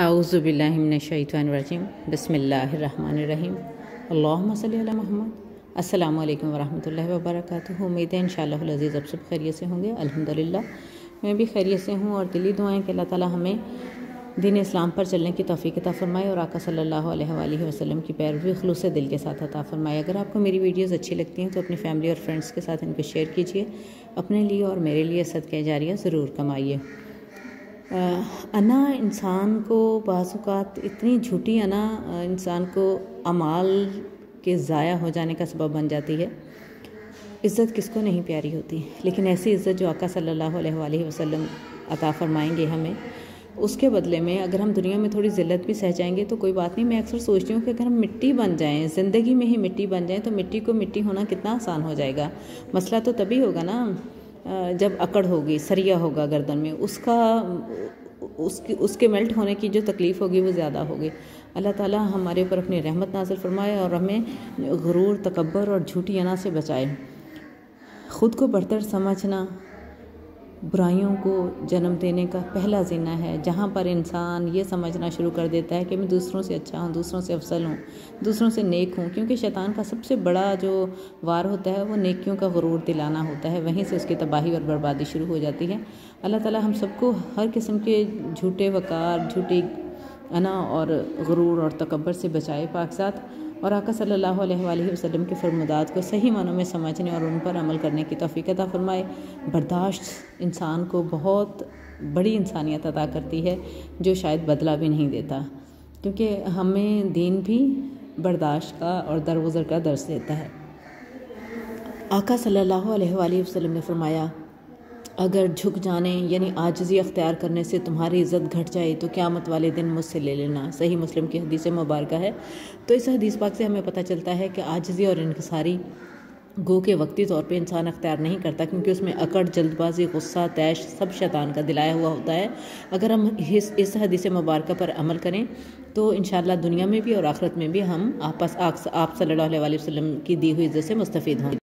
आऊज़ुबिल्लाहि मिनश्शैतानिर्रजीम बिस्मिल्लाहिर्रहमानिर्रहीम अल्लाहुम्मा सल्लि अला मुहम्मद। अस्सलामु अलैकुम वरहमतुल्लाहि वबरकातुहू। उम्मीद है इंशाअल्लाहुल अज़ीज़ अब सब खैरियत से होंगे। अल्हम्दुलिल्लाह मैं भी खैरियत से हूँ और दिली दुआएं कि अल्लाह ताला हमें दीन इस्लाम पर चलने की तौफ़ीक़ अता फ़रमाए और आका सल्लल्लाहु अलैहि वसल्लम की पैरवी खुलूस दिल के साथ अता फ़रमाए। अगर आपको मेरी वीडियोज़ अच्छी लगती हैं तो अपनी फैमिली और फ्रेंड्स के साथ इनको शेयर कीजिए। अपने लिए और मेरे लिए सदक़े जारिया ज़रूर कमाइए। अना इंसान को बाज़ औक़ात इतनी झूठी अना इंसान को अमाल के ज़ाया हो जाने का सबब बन जाती है। इज़्ज़त किसको नहीं प्यारी होती, लेकिन ऐसी इज़्ज़त जो आका सल्लल्लाहु अलैहि वसल्लम अता फ़रमाएंगे हमें, उसके बदले में अगर हम दुनिया में थोड़ी ज़िल्लत भी सह जाएंगे तो कोई बात नहीं। मैं अक्सर सोचती हूँ कि अगर हम मिट्टी बन जाएं, ज़िंदगी में ही मिट्टी बन जाएं, तो मिट्टी को मिट्टी होना कितना आसान हो जाएगा। मसला तो तभी होगा ना जब अकड़ होगी, सरिया होगा गर्दन में, उसके मेल्ट होने की जो तकलीफ़ होगी वो ज़्यादा होगी। अल्लाह ताला हमारे ऊपर अपनी रहमत नाज़िल फरमाए और हमें गुरूर, तकब्बर और झूठी अना से बचाए। ख़ुद को बढ़तर समझना बुराइयों को जन्म देने का पहला ज़िना है, जहाँ पर इंसान ये समझना शुरू कर देता है कि मैं दूसरों से अच्छा हूँ, दूसरों से अफसल हूँ, दूसरों से नेक हूँ। क्योंकि शैतान का सबसे बड़ा जो वार होता है वो नेकियों का गुरूर दिलाना होता है, वहीं से उसकी तबाही और बर्बादी शुरू हो जाती है। अल्लाह ताला हम सबको हर किस्म के झूठे वक़ार, झूठी अना और गुरूर और तकब्बर से बचाए पाक साथ, और आका सल्लल्लाहु अलैहि वसल्लम के फरमादात को सही मानों में समझने और उन पर अमल करने की तौफ़ीक़ अता फ़रमाए। बर्दाश्त इंसान को बहुत बड़ी इंसानियत अता करती है, जो शायद बदला भी नहीं देता, क्योंकि हमें दीन भी बर्दाश्त का और दरगुज़र का दर्स देता है। आका सल्लल्लाहु अलैहि वसल्लम ने फरमाया, अगर झुक जाने यानी आजिज़ी अख्तियार करने से तुम्हारी इज़्ज़त घट जाए तो क़यामत वाले दिन मुझसे ले लेना। सही मुस्लिम की हदीस मुबारक है। तो इस हदीस पाक से हमें पता चलता है कि आजिज़ी और इनकिसारी गो के वक्ती तौर पे इंसान अख्तियार नहीं करता, क्योंकि उसमें अकड़, जल्दबाजी, गुस्सा, तैश सब शैतान का दिलाया हुआ होता है। अगर हम इस हदीस मुबारक पर अमल करें तो इंशाअल्लाह दुनिया में भी और आखिरत में भी हम आप सल्लल्लाहु अलैहि वसल्लम की दी हुई इज़्ज़त से मुस्तफ़ीद होंगे।